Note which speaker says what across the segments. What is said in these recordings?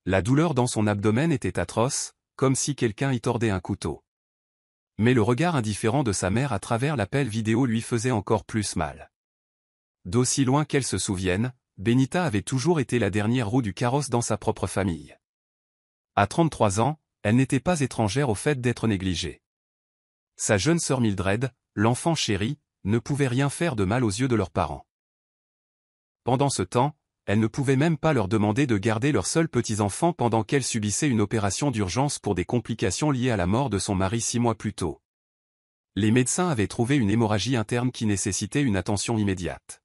Speaker 1: La douleur dans son abdomen était atroce, comme si quelqu'un y tordait un couteau. Mais le regard indifférent de sa mère à travers l'appel vidéo lui faisait encore plus mal. D'aussi loin qu'elle se souvienne, Benita avait toujours été la dernière roue du carrosse dans sa propre famille. À 33 ans, elle n'était pas étrangère au fait d'être négligée. Sa jeune sœur Mildred, l'enfant chéri, ne pouvait rien faire de mal aux yeux de leurs parents. Pendant ce temps, elle ne pouvait même pas leur demander de garder leurs seuls petits-enfants pendant qu'elle subissait une opération d'urgence pour des complications liées à la mort de son mari 6 mois plus tôt. Les médecins avaient trouvé une hémorragie interne qui nécessitait une attention immédiate.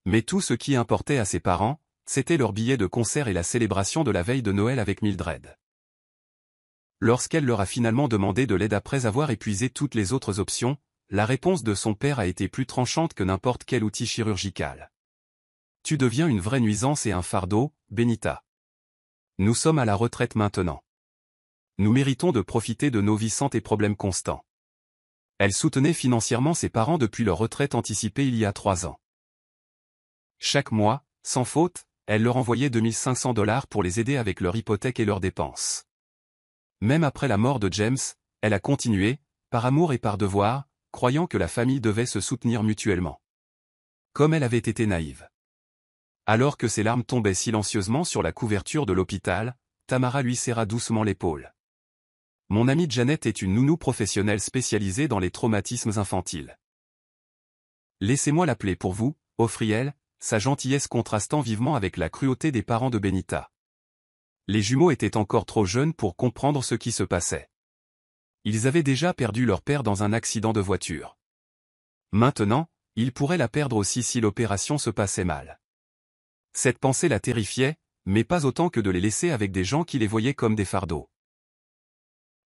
Speaker 1: Mais tout ce qui importait à ses parents, c'était leur billet de concert et la célébration de la veille de Noël avec Mildred. Lorsqu'elle leur a finalement demandé de l'aide après avoir épuisé toutes les autres options, la réponse de son père a été plus tranchante que n'importe quel outil chirurgical. « Tu deviens une vraie nuisance et un fardeau, Benita. Nous sommes à la retraite maintenant. Nous méritons de profiter de nos vies sans tes problèmes constants. » Elle soutenait financièrement ses parents depuis leur retraite anticipée il y a 3 ans. Chaque mois, sans faute, elle leur envoyait $2500 pour les aider avec leur hypothèque et leurs dépenses. Même après la mort de James, elle a continué, par amour et par devoir, croyant que la famille devait se soutenir mutuellement. Comme elle avait été naïve. Alors que ses larmes tombaient silencieusement sur la couverture de l'hôpital, Tamara lui serra doucement l'épaule. « Mon amie Janet est une nounou professionnelle spécialisée dans les traumatismes infantiles. Laissez-moi l'appeler pour vous », offrit-elle, sa gentillesse contrastant vivement avec la cruauté des parents de Benita. Les jumeaux étaient encore trop jeunes pour comprendre ce qui se passait. Ils avaient déjà perdu leur père dans un accident de voiture. Maintenant, ils pourraient la perdre aussi si l'opération se passait mal. Cette pensée la terrifiait, mais pas autant que de les laisser avec des gens qui les voyaient comme des fardeaux.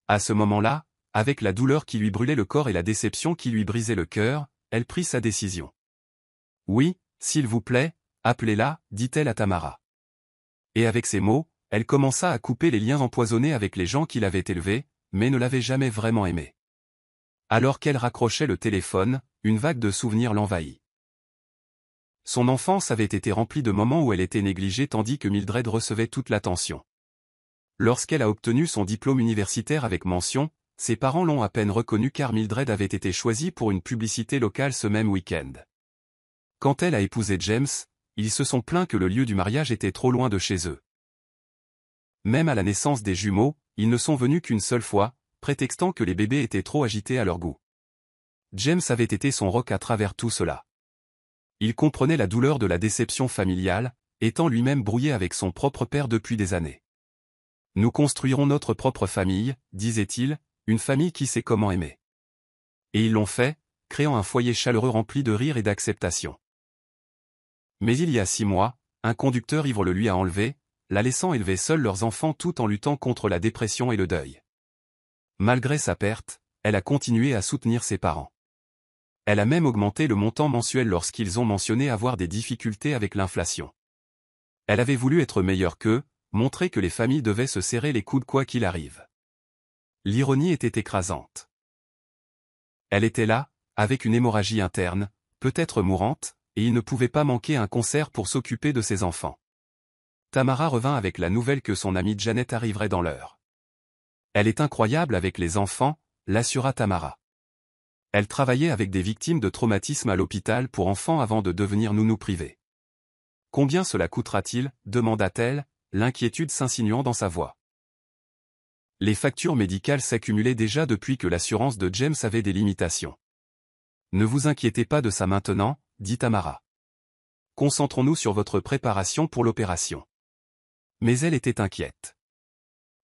Speaker 1: À ce moment-là, avec la douleur qui lui brûlait le corps et la déception qui lui brisait le cœur, elle prit sa décision. « Oui, s'il vous plaît, appelez-la, dit-elle à Tamara. » Et avec ces mots, elle commença à couper les liens empoisonnés avec les gens qui l'avaient élevée, mais ne l'avaient jamais vraiment aimée. Alors qu'elle raccrochait le téléphone, une vague de souvenirs l'envahit. Son enfance avait été remplie de moments où elle était négligée tandis que Mildred recevait toute l'attention. Lorsqu'elle a obtenu son diplôme universitaire avec mention, ses parents l'ont à peine reconnu car Mildred avait été choisie pour une publicité locale ce même week-end. Quand elle a épousé James, ils se sont plaints que le lieu du mariage était trop loin de chez eux. Même à la naissance des jumeaux, ils ne sont venus qu'une seule fois, prétextant que les bébés étaient trop agités à leur goût. James avait été son roc à travers tout cela. Il comprenait la douleur de la déception familiale, étant lui-même brouillé avec son propre père depuis des années. « Nous construirons notre propre famille, disait-il, une famille qui sait comment aimer. » Et ils l'ont fait, créant un foyer chaleureux rempli de rire et d'acceptation. Mais il y a 6 mois, un conducteur ivre le lui a enlevé, la laissant élever seuls leurs enfants tout en luttant contre la dépression et le deuil. Malgré sa perte, elle a continué à soutenir ses parents. Elle a même augmenté le montant mensuel lorsqu'ils ont mentionné avoir des difficultés avec l'inflation. Elle avait voulu être meilleure qu'eux, montrer que les familles devaient se serrer les coudes quoi qu'il arrive. L'ironie était écrasante. Elle était là, avec une hémorragie interne, peut-être mourante, et il ne pouvait pas manquer un concert pour s'occuper de ses enfants. Tamara revint avec la nouvelle que son amie Janet arriverait dans l'heure. « Elle est incroyable avec les enfants », l'assura Tamara. Elle travaillait avec des victimes de traumatisme à l'hôpital pour enfants avant de devenir nounou privée. « Combien cela coûtera-t-il » demanda-t-elle, l'inquiétude s'insinuant dans sa voix. Les factures médicales s'accumulaient déjà depuis que l'assurance de James avait des limitations. « Ne vous inquiétez pas de ça maintenant, dit Tamara. Concentrons-nous sur votre préparation pour l'opération. » Mais elle était inquiète.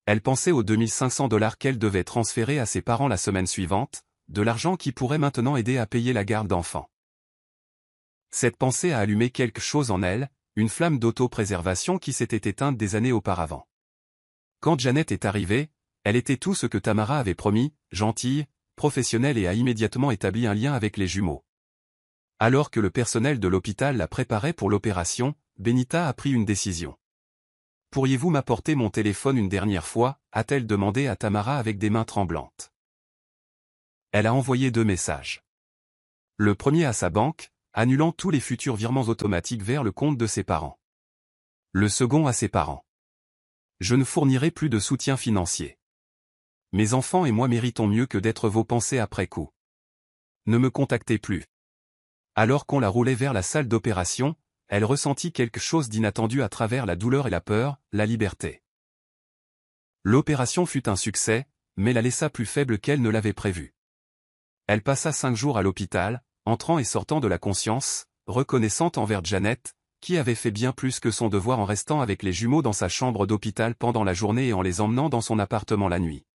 Speaker 1: Elle pensait aux $2500 qu'elle devait transférer à ses parents la semaine suivante, de l'argent qui pourrait maintenant aider à payer la garde d'enfants. Cette pensée a allumé quelque chose en elle, une flamme d'auto-préservation qui s'était éteinte des années auparavant. Quand Janet est arrivée, elle était tout ce que Tamara avait promis, gentille, professionnelle et a immédiatement établi un lien avec les jumeaux. Alors que le personnel de l'hôpital la préparait pour l'opération, Benita a pris une décision. « Pourriez-vous m'apporter mon téléphone une dernière fois » a-t-elle demandé à Tamara avec des mains tremblantes. Elle a envoyé 2 messages. Le premier à sa banque, annulant tous les futurs virements automatiques vers le compte de ses parents. Le second à ses parents. « Je ne fournirai plus de soutien financier. Mes enfants et moi méritons mieux que d'être vos pensées après coup. Ne me contactez plus. Alors qu'on la roulait vers la salle d'opération, elle ressentit quelque chose d'inattendu à travers la douleur et la peur, la liberté. L'opération fut un succès, mais la laissa plus faible qu'elle ne l'avait prévu. Elle passa 5 jours à l'hôpital, entrant et sortant de la conscience, reconnaissante envers Janet, qui avait fait bien plus que son devoir en restant avec les jumeaux dans sa chambre d'hôpital pendant la journée et en les emmenant dans son appartement la nuit.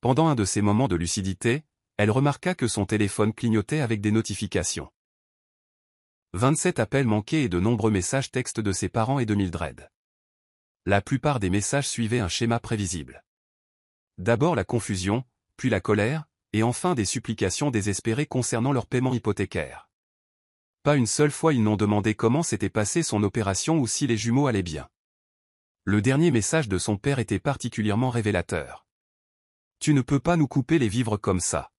Speaker 1: Pendant un de ces moments de lucidité, elle remarqua que son téléphone clignotait avec des notifications. 27 appels manqués et de nombreux messages textes de ses parents et de Mildred. La plupart des messages suivaient un schéma prévisible. D'abord la confusion, puis la colère, et enfin des supplications désespérées concernant leur paiement hypothécaire. Pas une seule fois ils n'ont demandé comment s'était passée son opération ou si les jumeaux allaient bien. Le dernier message de son père était particulièrement révélateur. « Tu ne peux pas nous couper les vivres comme ça.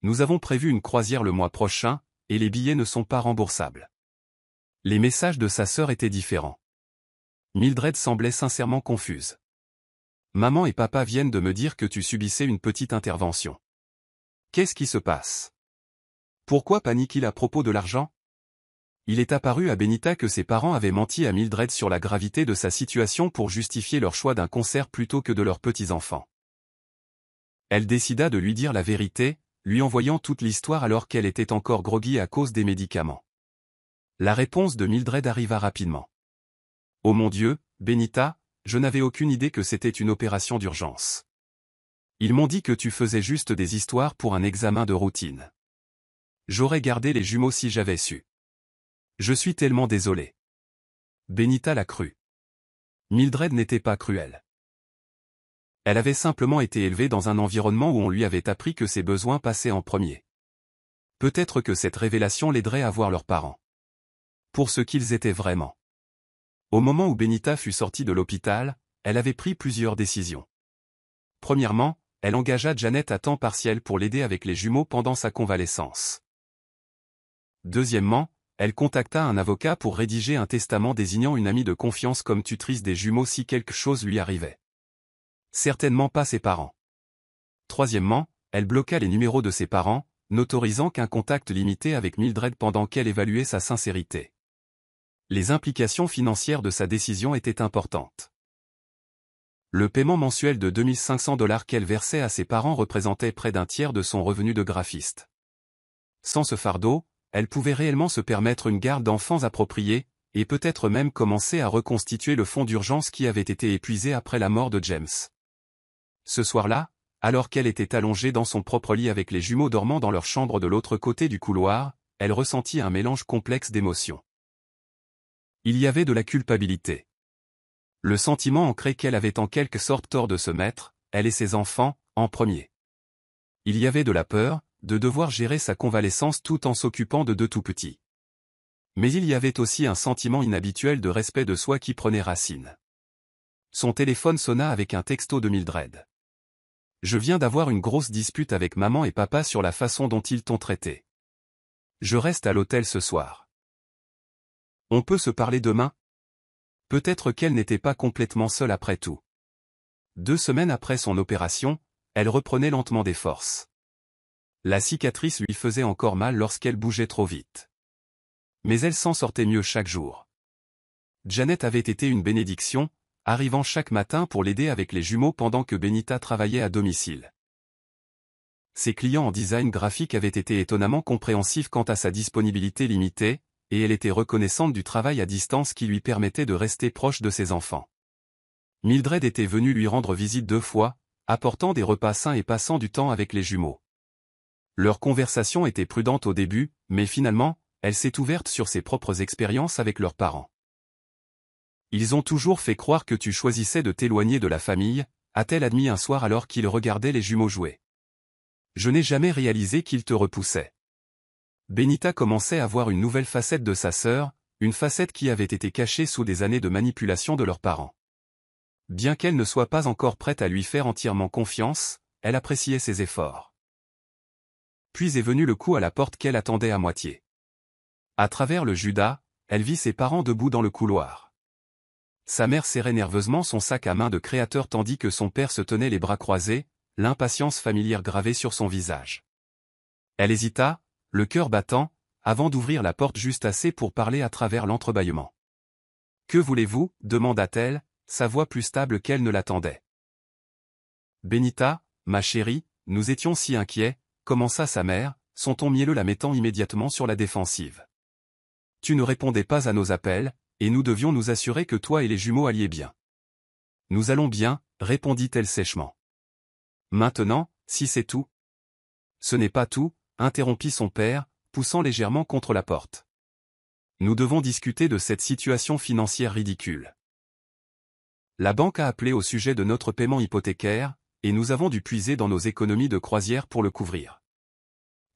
Speaker 1: Nous avons prévu une croisière le mois prochain, et les billets ne sont pas remboursables. » Les messages de sa sœur étaient différents. Mildred semblait sincèrement confuse. « Maman et papa viennent de me dire que tu subissais une petite intervention. Qu'est-ce qui se passe? Pourquoi panique-t-il à propos de l'argent? » Il est apparu à Benita que ses parents avaient menti à Mildred sur la gravité de sa situation pour justifier leur choix d'un concert plutôt que de leurs petits-enfants. Elle décida de lui dire la vérité, lui envoyant toute l'histoire alors qu'elle était encore groggy à cause des médicaments. La réponse de Mildred arriva rapidement. « Oh mon Dieu, Benita, je n'avais aucune idée que c'était une opération d'urgence. Ils m'ont dit que tu faisais juste des histoires pour un examen de routine. J'aurais gardé les jumeaux si j'avais su. Je suis tellement désolé. » Benita l'a cru. Mildred n'était pas cruelle. Elle avait simplement été élevée dans un environnement où on lui avait appris que ses besoins passaient en premier. Peut-être que cette révélation l'aiderait à voir leurs parents. Pour ce qu'ils étaient vraiment. Au moment où Benita fut sortie de l'hôpital, elle avait pris plusieurs décisions. Premièrement, elle engagea Janet à temps partiel pour l'aider avec les jumeaux pendant sa convalescence. Deuxièmement, elle contacta un avocat pour rédiger un testament désignant une amie de confiance comme tutrice des jumeaux si quelque chose lui arrivait. Certainement pas ses parents. Troisièmement, elle bloqua les numéros de ses parents, n'autorisant qu'un contact limité avec Mildred pendant qu'elle évaluait sa sincérité. Les implications financières de sa décision étaient importantes. Le paiement mensuel de $2500 qu'elle versait à ses parents représentait près d'un tiers de son revenu de graphiste. Sans ce fardeau, elle pouvait réellement se permettre une garde d'enfants appropriée, et peut-être même commencer à reconstituer le fonds d'urgence qui avait été épuisé après la mort de James. Ce soir-là, alors qu'elle était allongée dans son propre lit avec les jumeaux dormant dans leur chambre de l'autre côté du couloir, elle ressentit un mélange complexe d'émotions. Il y avait de la culpabilité. Le sentiment ancré qu'elle avait en quelque sorte tort de se mettre, elle et ses enfants, en premier. Il y avait de la peur, de devoir gérer sa convalescence tout en s'occupant de deux tout-petits. Mais il y avait aussi un sentiment inhabituel de respect de soi qui prenait racine. Son téléphone sonna avec un texto de Mildred. « Je viens d'avoir une grosse dispute avec maman et papa sur la façon dont ils t'ont traité. Je reste à l'hôtel ce soir. On peut se parler demain ? » Peut-être qu'elle n'était pas complètement seule après tout. 2 semaines après son opération, elle reprenait lentement des forces. La cicatrice lui faisait encore mal lorsqu'elle bougeait trop vite. Mais elle s'en sortait mieux chaque jour. Janet avait été une bénédiction, arrivant chaque matin pour l'aider avec les jumeaux pendant que Benita travaillait à domicile. Ses clients en design graphique avaient été étonnamment compréhensifs quant à sa disponibilité limitée, et elle était reconnaissante du travail à distance qui lui permettait de rester proche de ses enfants. Mildred était venue lui rendre visite 2 fois, apportant des repas sains et passant du temps avec les jumeaux. Leur conversation était prudente au début, mais finalement, elle s'est ouverte sur ses propres expériences avec leurs parents. « Ils ont toujours fait croire que tu choisissais de t'éloigner de la famille », a-t-elle admis un soir alors qu'il regardait les jumeaux jouer. « Je n'ai jamais réalisé qu'ils te repoussaient. » Benita commençait à voir une nouvelle facette de sa sœur, une facette qui avait été cachée sous des années de manipulation de leurs parents. Bien qu'elle ne soit pas encore prête à lui faire entièrement confiance, elle appréciait ses efforts. Puis est venu le coup à la porte qu'elle attendait à moitié. À travers le Judas, elle vit ses parents debout dans le couloir. Sa mère serrait nerveusement son sac à main de créateur tandis que son père se tenait les bras croisés, l'impatience familière gravée sur son visage. Elle hésita, le cœur battant, avant d'ouvrir la porte juste assez pour parler à travers l'entrebâillement. « Que voulez-vous » demanda-t-elle, sa voix plus stable qu'elle ne l'attendait. « Benita, ma chérie, nous étions si inquiets » commença sa mère, son ton mielleux la mettant immédiatement sur la défensive. « Tu ne répondais pas à nos appels, et nous devions nous assurer que toi et les jumeaux alliez bien. »« Nous allons bien » répondit-elle sèchement. « Maintenant, si c'est tout ?»« Ce n'est pas tout » interrompit son père, poussant légèrement contre la porte. « Nous devons discuter de cette situation financière ridicule. La banque a appelé au sujet de notre paiement hypothécaire, et nous avons dû puiser dans nos économies de croisière pour le couvrir. »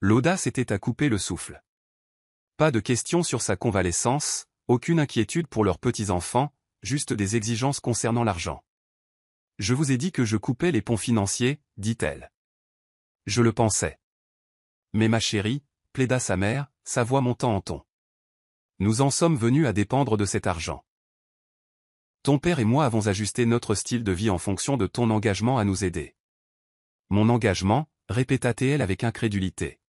Speaker 1: L'audace était à couper le souffle. Pas de questions sur sa convalescence, aucune inquiétude pour leurs petits-enfants, juste des exigences concernant l'argent. « Je vous ai dit que je coupais les ponts financiers, dit-elle. Je le pensais. Mais ma chérie, plaida sa mère, sa voix montant en ton. Nous en sommes venus à dépendre de cet argent. Ton père et moi avons ajusté notre style de vie en fonction de ton engagement à nous aider. Mon engagement, répéta-t-elle avec incrédulité.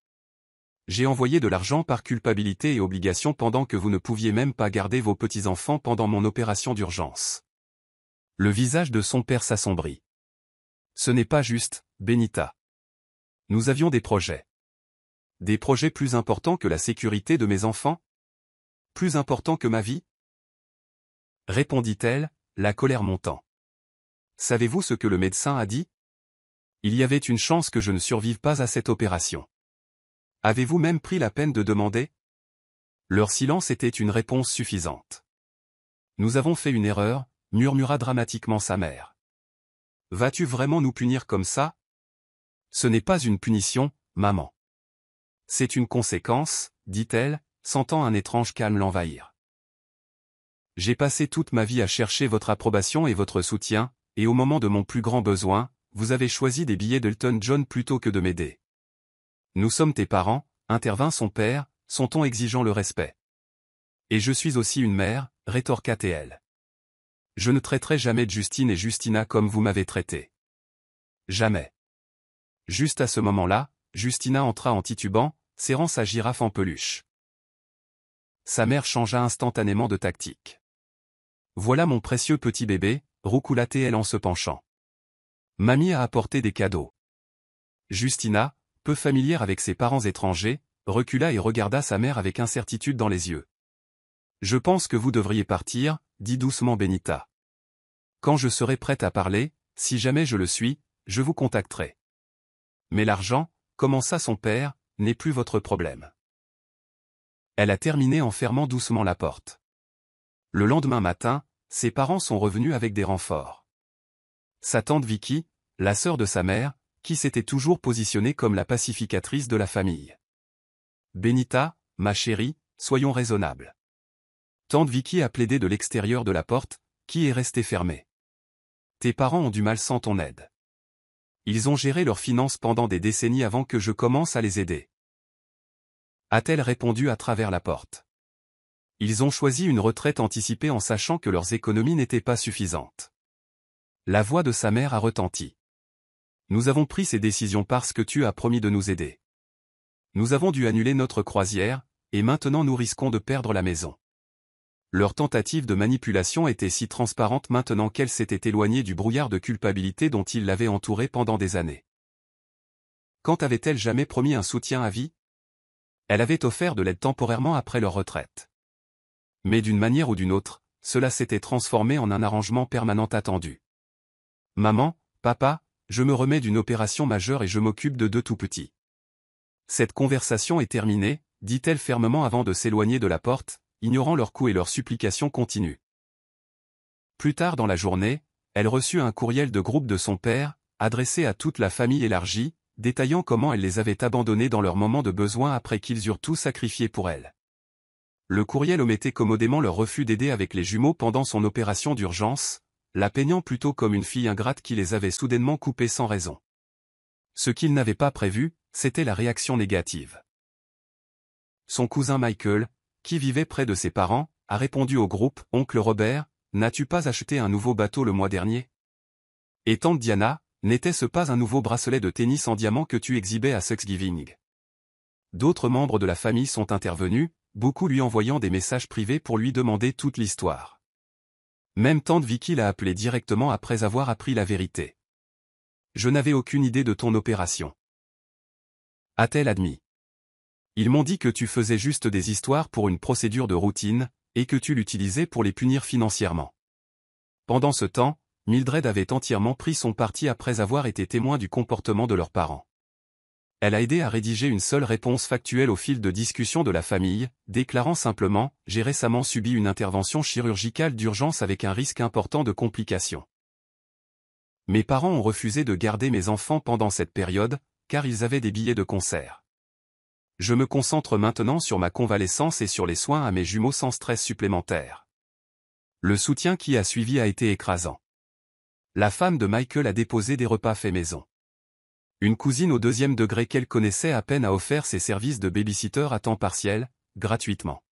Speaker 1: J'ai envoyé de l'argent par culpabilité et obligation pendant que vous ne pouviez même pas garder vos petits-enfants pendant mon opération d'urgence. Le visage de son père s'assombrit. Ce n'est pas juste, Benita. Nous avions des projets. Des projets plus importants que la sécurité de mes enfants? Plus importants que ma vie? Répondit-elle, la colère montant. Savez-vous ce que le médecin a dit? Il y avait une chance que je ne survive pas à cette opération. Avez-vous même pris la peine de demander? Leur silence était une réponse suffisante. Nous avons fait une erreur, murmura dramatiquement sa mère. Vas-tu vraiment nous punir comme ça? Ce n'est pas une punition, maman. C'est une conséquence, dit-elle, sentant un étrange calme l'envahir. J'ai passé toute ma vie à chercher votre approbation et votre soutien, et au moment de mon plus grand besoin, vous avez choisi des billets d'Elton John plutôt que de m'aider. Nous sommes tes parents, intervint son père, son ton exigeant le respect. Et je suis aussi une mère, rétorqua-t-elle. Je ne traiterai jamais de Justine et Justina comme vous m'avez traité. Jamais. Juste à ce moment-là, Justina entra en titubant, serrant sa girafe en peluche. Sa mère changea instantanément de tactique. Voilà mon précieux petit bébé, roucoula-t-elle en se penchant. Mamie a apporté des cadeaux. Justina, peu familière avec ses parents étrangers, recula et regarda sa mère avec incertitude dans les yeux. Je pense que vous devriez partir, dit doucement Benita. Quand je serai prête à parler, si jamais je le suis, je vous contacterai. Mais l'argent, commença son père, n'est plus votre problème. Elle a terminé en fermant doucement la porte. Le lendemain matin, ses parents sont revenus avec des renforts. Sa tante Vicky, la sœur de sa mère, qui s'était toujours positionnée comme la pacificatrice de la famille. Benita, ma chérie, soyons raisonnables. Tante Vicky a plaidé de l'extérieur de la porte, qui est restée fermée. Tes parents ont du mal sans ton aide. Ils ont géré leurs finances pendant des décennies avant que je commence à les aider. A-t-elle répondu à travers la porte. Ils ont choisi une retraite anticipée en sachant que leurs économies n'étaient pas suffisantes. La voix de sa mère a retenti. Nous avons pris ces décisions parce que tu as promis de nous aider. Nous avons dû annuler notre croisière, et maintenant nous risquons de perdre la maison. Leur tentative de manipulation était si transparente maintenant qu'elle s'était éloignée du brouillard de culpabilité dont ils l'avaient entourée pendant des années. Quand avait-elle jamais promis un soutien à vie? Elle avait offert de l'aide temporairement après leur retraite. Mais d'une manière ou d'une autre, cela s'était transformé en un arrangement permanent attendu. Maman, papa, je me remets d'une opération majeure et je m'occupe de deux tout petits. Cette conversation est terminée, dit-elle fermement avant de s'éloigner de la porte, ignorant leurs coups et leurs supplications continues. Plus tard dans la journée, elle reçut un courriel de groupe de son père, adressé à toute la famille élargie, détaillant comment elle les avait abandonnés dans leur moment de besoin après qu'ils eurent tout sacrifié pour elle. Le courriel omettait commodément leur refus d'aider avec les jumeaux pendant son opération d'urgence, la peignant plutôt comme une fille ingrate qui les avait soudainement coupés sans raison. Ce qu'ils n'avaient pas prévu, c'était la réaction négative. Son cousin Michael, qui vivait près de ses parents, a répondu au groupe « Oncle Robert, n'as-tu pas acheté un nouveau bateau le mois dernier? Et tante Diana, n'était-ce pas un nouveau bracelet de tennis en diamant que tu exhibais à Thanksgiving? D'autres membres de la famille sont intervenus, beaucoup lui envoyant des messages privés pour lui demander toute l'histoire. Même tante Vicky l'a appelé directement après avoir appris la vérité. Je n'avais aucune idée de ton opération, a-t-elle admis. Ils m'ont dit que tu faisais juste des histoires pour une procédure de routine, et que tu l'utilisais pour les punir financièrement. Pendant ce temps, Mildred avait entièrement pris son parti après avoir été témoin du comportement de leurs parents. Elle a aidé à rédiger une seule réponse factuelle au fil de discussion de la famille, déclarant simplement « J'ai récemment subi une intervention chirurgicale d'urgence avec un risque important de complications. Mes parents ont refusé de garder mes enfants pendant cette période, car ils avaient des billets de concert. Je me concentre maintenant sur ma convalescence et sur les soins à mes jumeaux sans stress supplémentaire. » Le soutien qui a suivi a été écrasant. La femme de Michael a déposé des repas faits maison. Une cousine au 2e degré qu'elle connaissait à peine a offert ses services de babysitter à temps partiel, gratuitement.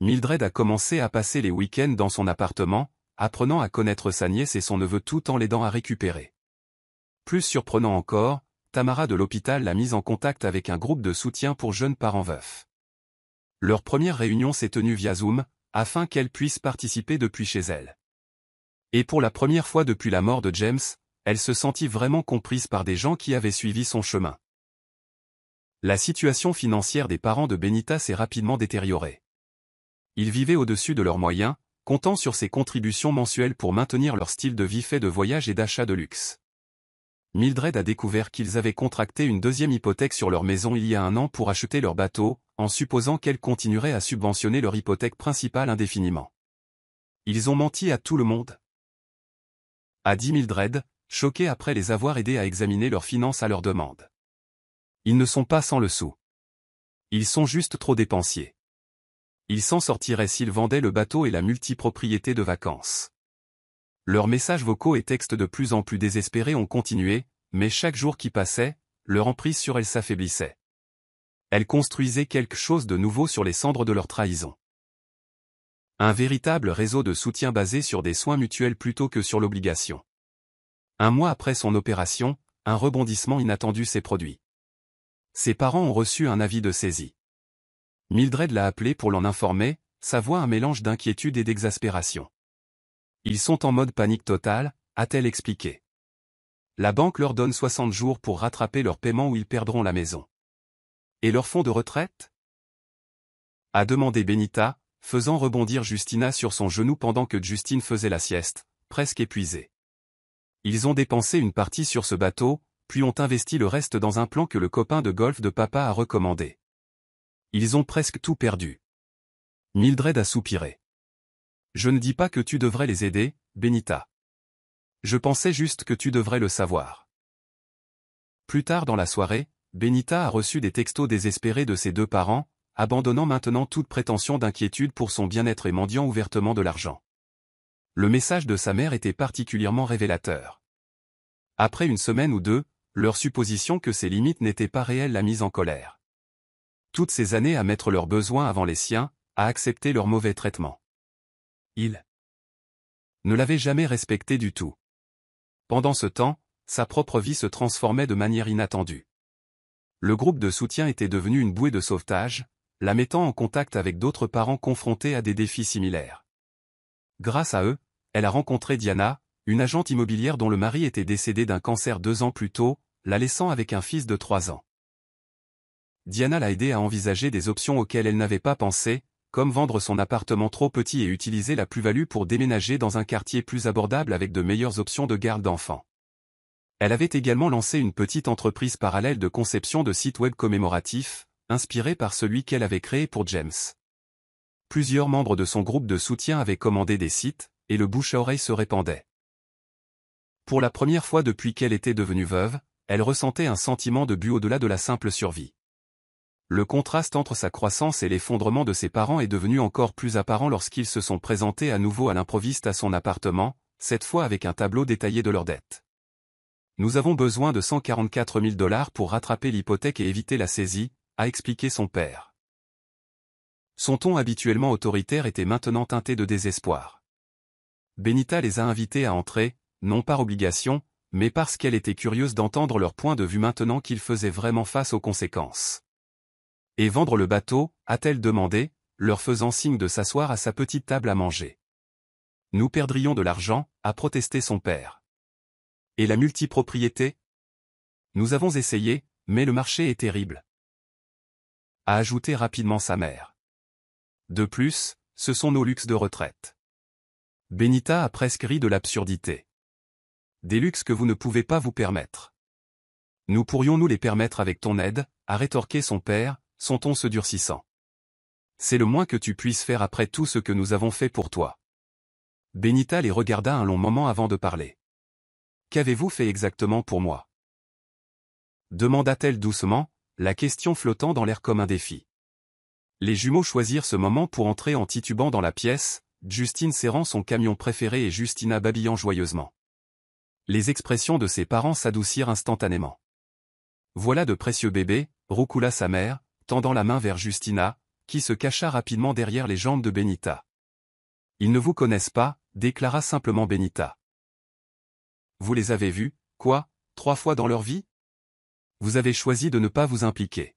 Speaker 1: Mildred a commencé à passer les week-ends dans son appartement, apprenant à connaître sa nièce et son neveu tout en l'aidant à récupérer. Plus surprenant encore, Tamara de l'hôpital l'a mise en contact avec un groupe de soutien pour jeunes parents veufs. Leur première réunion s'est tenue via Zoom, afin qu'elle puisse participer depuis chez elle. Et pour la première fois depuis la mort de James, elle se sentit vraiment comprise par des gens qui avaient suivi son chemin. La situation financière des parents de Benita s'est rapidement détériorée. Ils vivaient au-dessus de leurs moyens, comptant sur ses contributions mensuelles pour maintenir leur style de vie fait de voyages et d'achats de luxe. Mildred a découvert qu'ils avaient contracté une deuxième hypothèque sur leur maison il y a un an pour acheter leur bateau, en supposant qu'elle continuerait à subventionner leur hypothèque principale indéfiniment. Ils ont menti à tout le monde, a dit Mildred, choquée après les avoir aidés à examiner leurs finances à leur demande. Ils ne sont pas sans le sou. Ils sont juste trop dépensiers. Ils s'en sortiraient s'ils vendaient le bateau et la multipropriété de vacances. Leurs messages vocaux et textes de plus en plus désespérés ont continué, mais chaque jour qui passait, leur emprise sur elle s'affaiblissait. Elles construisaient quelque chose de nouveau sur les cendres de leur trahison. Un véritable réseau de soutien basé sur des soins mutuels plutôt que sur l'obligation. Un mois après son opération, un rebondissement inattendu s'est produit. Ses parents ont reçu un avis de saisie. Mildred l'a appelé pour l'en informer, sa voix un mélange d'inquiétude et d'exaspération. Ils sont en mode panique totale, a-t-elle expliqué. La banque leur donne 60 jours pour rattraper leur paiement ou ils perdront la maison. Et leur fonds de retraite? A demandé Benita, faisant rebondir Justina sur son genou pendant que Justine faisait la sieste, presque épuisée. Ils ont dépensé une partie sur ce bateau, puis ont investi le reste dans un plan que le copain de golf de papa a recommandé. Ils ont presque tout perdu. Mildred a soupiré. Je ne dis pas que tu devrais les aider, Benita. Je pensais juste que tu devrais le savoir. Plus tard dans la soirée, Benita a reçu des textos désespérés de ses deux parents, abandonnant maintenant toute prétention d'inquiétude pour son bien-être et mendiant ouvertement de l'argent. Le message de sa mère était particulièrement révélateur. Après une semaine ou deux, leur supposition que ses limites n'étaient pas réelles l'a mise en colère. Toutes ces années à mettre leurs besoins avant les siens, à accepter leur mauvais traitement. Il ne l'avait jamais respecté du tout. Pendant ce temps, sa propre vie se transformait de manière inattendue. Le groupe de soutien était devenu une bouée de sauvetage, la mettant en contact avec d'autres parents confrontés à des défis similaires. Grâce à eux, elle a rencontré Diana, une agente immobilière dont le mari était décédé d'un cancer 2 ans plus tôt, la laissant avec un fils de 3 ans. Diana l'a aidée à envisager des options auxquelles elle n'avait pas pensé, comme vendre son appartement trop petit et utiliser la plus-value pour déménager dans un quartier plus abordable avec de meilleures options de garde d'enfants. Elle avait également lancé une petite entreprise parallèle de conception de sites web commémoratifs, inspirée par celui qu'elle avait créé pour James. Plusieurs membres de son groupe de soutien avaient commandé des sites, et le bouche à oreille se répandait. Pour la première fois depuis qu'elle était devenue veuve, elle ressentait un sentiment de but au-delà de la simple survie. Le contraste entre sa croissance et l'effondrement de ses parents est devenu encore plus apparent lorsqu'ils se sont présentés à nouveau à l'improviste à son appartement, cette fois avec un tableau détaillé de leurs dettes. Nous avons besoin de 144 000 $ pour rattraper l'hypothèque et éviter la saisie, a expliqué son père. Son ton habituellement autoritaire était maintenant teinté de désespoir. Benita les a invités à entrer, non par obligation, mais parce qu'elle était curieuse d'entendre leur point de vue maintenant qu'ils faisaient vraiment face aux conséquences. « Et vendre le bateau ?» a-t-elle demandé, leur faisant signe de s'asseoir à sa petite table à manger. « Nous perdrions de l'argent » a protesté son père. « Et la multipropriété ? Nous avons essayé, mais le marché est terrible. » A ajouté rapidement sa mère. De plus, ce sont nos luxes de retraite. Benita a presque ri de l'absurdité. Des luxes que vous ne pouvez pas vous permettre. Nous pourrions nous les permettre avec ton aide, a rétorqué son père, son ton se durcissant. C'est le moins que tu puisses faire après tout ce que nous avons fait pour toi. Benita les regarda un long moment avant de parler. Qu'avez-vous fait exactement pour moi ? Demanda-t-elle doucement, la question flottant dans l'air comme un défi. Les jumeaux choisirent ce moment pour entrer en titubant dans la pièce, Justine serrant son camion préféré et Justina babillant joyeusement. Les expressions de ses parents s'adoucirent instantanément. Voilà de précieux bébés, roucoula sa mère, tendant la main vers Justina, qui se cacha rapidement derrière les jambes de Benita. Ils ne vous connaissent pas, déclara simplement Benita. Vous les avez vus, quoi, 3 fois dans leur vie ? Vous avez choisi de ne pas vous impliquer.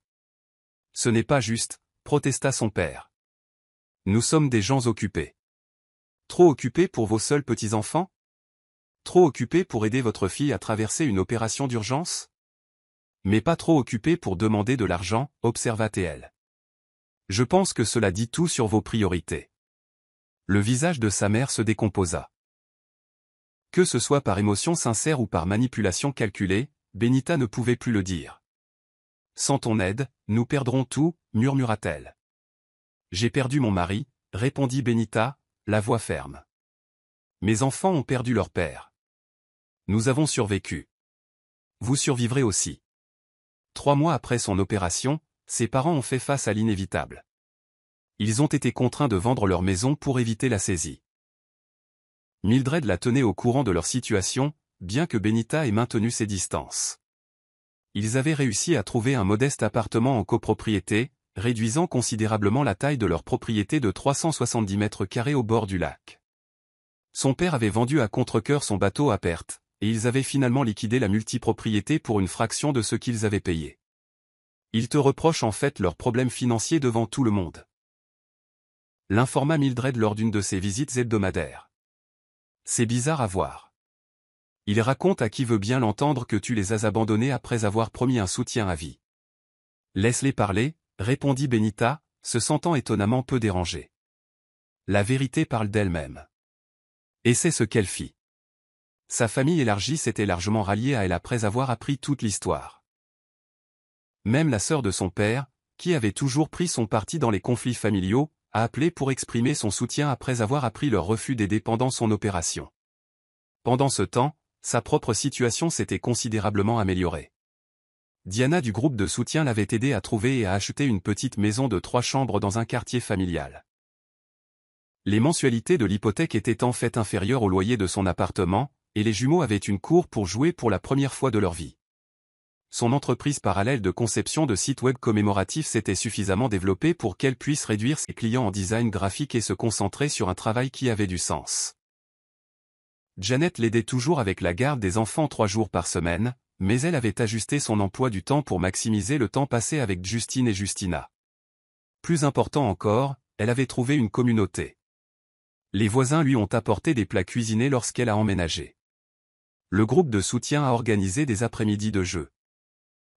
Speaker 1: Ce n'est pas juste, protesta son père. Nous sommes des gens occupés. Trop occupés pour vos seuls petits-enfants ? Trop occupés pour aider votre fille à traverser une opération d'urgence ? Mais pas trop occupés pour demander de l'argent, observa-t-elle. Je pense que cela dit tout sur vos priorités. Le visage de sa mère se décomposa. Que ce soit par émotion sincère ou par manipulation calculée, Benita ne pouvait plus le dire. Sans ton aide, nous perdrons tout, murmura-t-elle. J'ai perdu mon mari, répondit Benita, la voix ferme. Mes enfants ont perdu leur père. Nous avons survécu. Vous survivrez aussi. 3 mois après son opération, ses parents ont fait face à l'inévitable. Ils ont été contraints de vendre leur maison pour éviter la saisie. Mildred la tenait au courant de leur situation, bien que Benita ait maintenu ses distances. Ils avaient réussi à trouver un modeste appartement en copropriété, réduisant considérablement la taille de leur propriété de 370 mètres carrés au bord du lac. Son père avait vendu à contre-cœur son bateau à perte, et ils avaient finalement liquidé la multipropriété pour une fraction de ce qu'ils avaient payé. Ils te reprochent en fait leurs problèmes financiers devant tout le monde. L'informa Mildred lors d'une de ses visites hebdomadaires. C'est bizarre à voir. Il raconte à qui veut bien l'entendre que tu les as abandonnés après avoir promis un soutien à vie. Laisse-les parler, répondit Benita, se sentant étonnamment peu dérangée. La vérité parle d'elle-même. Et c'est ce qu'elle fit. Sa famille élargie s'était largement ralliée à elle après avoir appris toute l'histoire. Même la sœur de son père, qui avait toujours pris son parti dans les conflits familiaux, a appelé pour exprimer son soutien après avoir appris leur refus d'aider pendant son opération. Pendant ce temps, sa propre situation s'était considérablement améliorée. Diana du groupe de soutien l'avait aidé à trouver et à acheter une petite maison de 3 chambres dans un quartier familial. Les mensualités de l'hypothèque étaient en fait inférieures au loyer de son appartement, et les jumeaux avaient une cour pour jouer pour la première fois de leur vie. Son entreprise parallèle de conception de sites web commémoratifs s'était suffisamment développée pour qu'elle puisse réduire ses clients en design graphique et se concentrer sur un travail qui avait du sens. Janet l'aidait toujours avec la garde des enfants 3 jours par semaine, mais elle avait ajusté son emploi du temps pour maximiser le temps passé avec Justine et Justina. Plus important encore, elle avait trouvé une communauté. Les voisins lui ont apporté des plats cuisinés lorsqu'elle a emménagé. Le groupe de soutien a organisé des après-midi de jeu.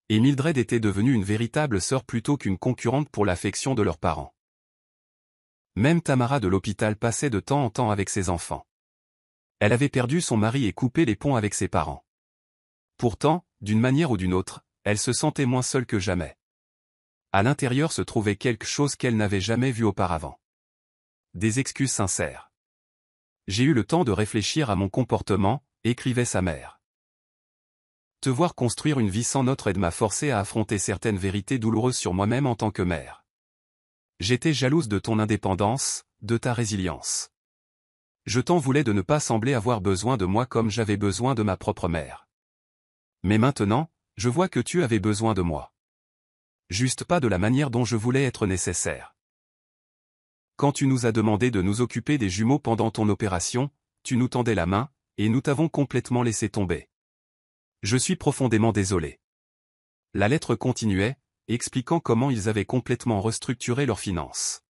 Speaker 1: Et Mildred était devenue une véritable sœur plutôt qu'une concurrente pour l'affection de leurs parents. Même Tamara de l'hôpital passait de temps en temps avec ses enfants. Elle avait perdu son mari et coupé les ponts avec ses parents. Pourtant, d'une manière ou d'une autre, elle se sentait moins seule que jamais. À l'intérieur se trouvait quelque chose qu'elle n'avait jamais vu auparavant. Des excuses sincères. J'ai eu le temps de réfléchir à mon comportement, écrivait sa mère. Te voir construire une vie sans notre aide m'a forcé à affronter certaines vérités douloureuses sur moi-même en tant que mère. J'étais jalouse de ton indépendance, de ta résilience. Je t'en voulais de ne pas sembler avoir besoin de moi comme j'avais besoin de ma propre mère. Mais maintenant, je vois que tu avais besoin de moi. Juste pas de la manière dont je voulais être nécessaire. Quand tu nous as demandé de nous occuper des jumeaux pendant ton opération, tu nous tendais la main, et nous t'avons complètement laissé tomber. Je suis profondément désolé. La lettre continuait, expliquant comment ils avaient complètement restructuré leurs finances.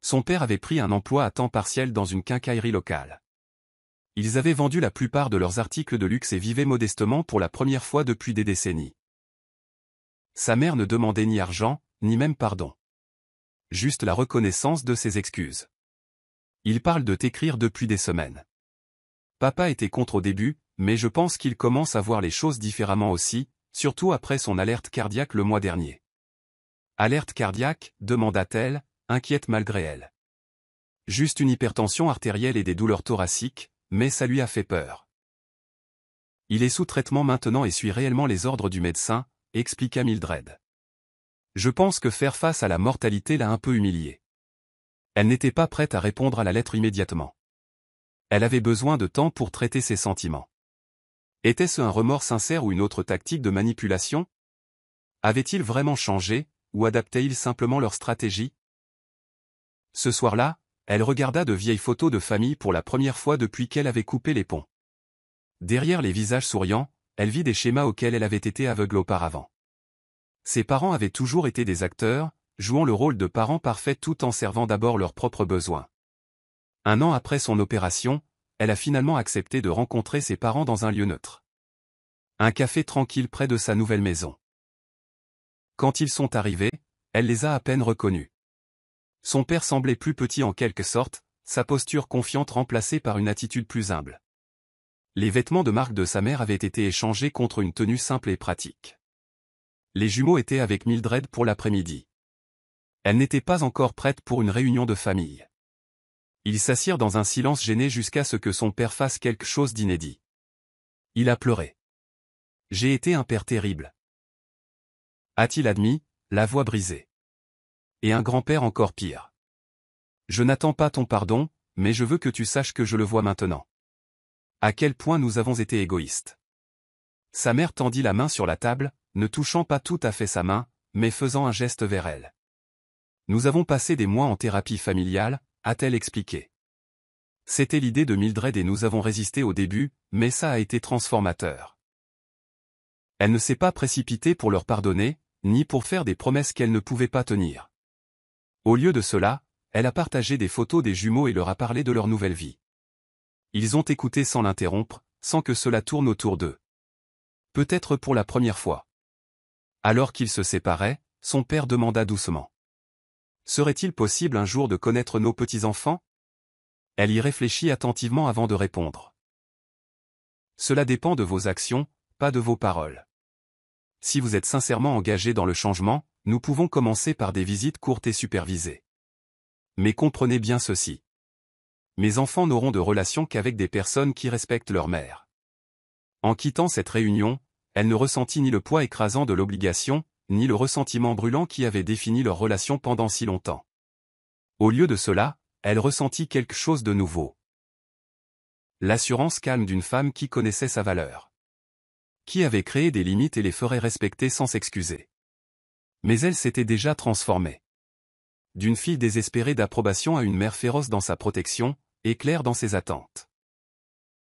Speaker 1: Son père avait pris un emploi à temps partiel dans une quincaillerie locale. Ils avaient vendu la plupart de leurs articles de luxe et vivaient modestement pour la première fois depuis des décennies. Sa mère ne demandait ni argent, ni même pardon. Juste la reconnaissance de ses excuses. Il parle de t'écrire depuis des semaines. Papa était contre au début, mais je pense qu'il commence à voir les choses différemment aussi, surtout après son alerte cardiaque le mois dernier. Alerte cardiaque, demanda-t-elle, inquiète malgré elle. Juste une hypertension artérielle et des douleurs thoraciques, mais ça lui a fait peur. Il est sous traitement maintenant et suit réellement les ordres du médecin, expliqua Mildred. Je pense que faire face à la mortalité l'a un peu humiliée. Elle n'était pas prête à répondre à la lettre immédiatement. Elle avait besoin de temps pour traiter ses sentiments. Était-ce un remords sincère ou une autre tactique de manipulation? Avait-il vraiment changé, ou adaptait-il simplement leur stratégie? Ce soir-là, elle regarda de vieilles photos de famille pour la première fois depuis qu'elle avait coupé les ponts. Derrière les visages souriants, elle vit des schémas auxquels elle avait été aveugle auparavant. Ses parents avaient toujours été des acteurs, jouant le rôle de parents parfaits tout en servant d'abord leurs propres besoins. Un an après son opération, elle a finalement accepté de rencontrer ses parents dans un lieu neutre. Un café tranquille près de sa nouvelle maison. Quand ils sont arrivés, elle les a à peine reconnus. Son père semblait plus petit en quelque sorte, sa posture confiante remplacée par une attitude plus humble. Les vêtements de marque de sa mère avaient été échangés contre une tenue simple et pratique. Les jumeaux étaient avec Mildred pour l'après-midi. Elle n'était pas encore prête pour une réunion de famille. Ils s'assirent dans un silence gêné jusqu'à ce que son père fasse quelque chose d'inédit. Il a pleuré. J'ai été un père terrible. A-t-il admis, la voix brisée. Et un grand-père encore pire. Je n'attends pas ton pardon, mais je veux que tu saches que je le vois maintenant. À quel point nous avons été égoïstes. Sa mère tendit la main sur la table, ne touchant pas tout à fait sa main, mais faisant un geste vers elle. Nous avons passé des mois en thérapie familiale, a-t-elle expliqué. C'était l'idée de Mildred et nous avons résisté au début, mais ça a été transformateur. Elle ne s'est pas précipitée pour leur pardonner, ni pour faire des promesses qu'elle ne pouvait pas tenir. Au lieu de cela, elle a partagé des photos des jumeaux et leur a parlé de leur nouvelle vie. Ils ont écouté sans l'interrompre, sans que cela tourne autour d'eux. Peut-être pour la première fois. Alors qu'ils se séparaient, son père demanda doucement. Serait-il possible un jour de connaître nos petits-enfants? Elle y réfléchit attentivement avant de répondre. Cela dépend de vos actions, pas de vos paroles. Si vous êtes sincèrement engagé dans le changement, nous pouvons commencer par des visites courtes et supervisées. Mais comprenez bien ceci. Mes enfants n'auront de relation qu'avec des personnes qui respectent leur mère. En quittant cette réunion, elle ne ressentit ni le poids écrasant de l'obligation, ni le ressentiment brûlant qui avait défini leur relation pendant si longtemps. Au lieu de cela, elle ressentit quelque chose de nouveau. L'assurance calme d'une femme qui connaissait sa valeur. Qui avait créé des limites et les ferait respecter sans s'excuser. Mais elle s'était déjà transformée. D'une fille désespérée d'approbation à une mère féroce dans sa protection, et claire dans ses attentes.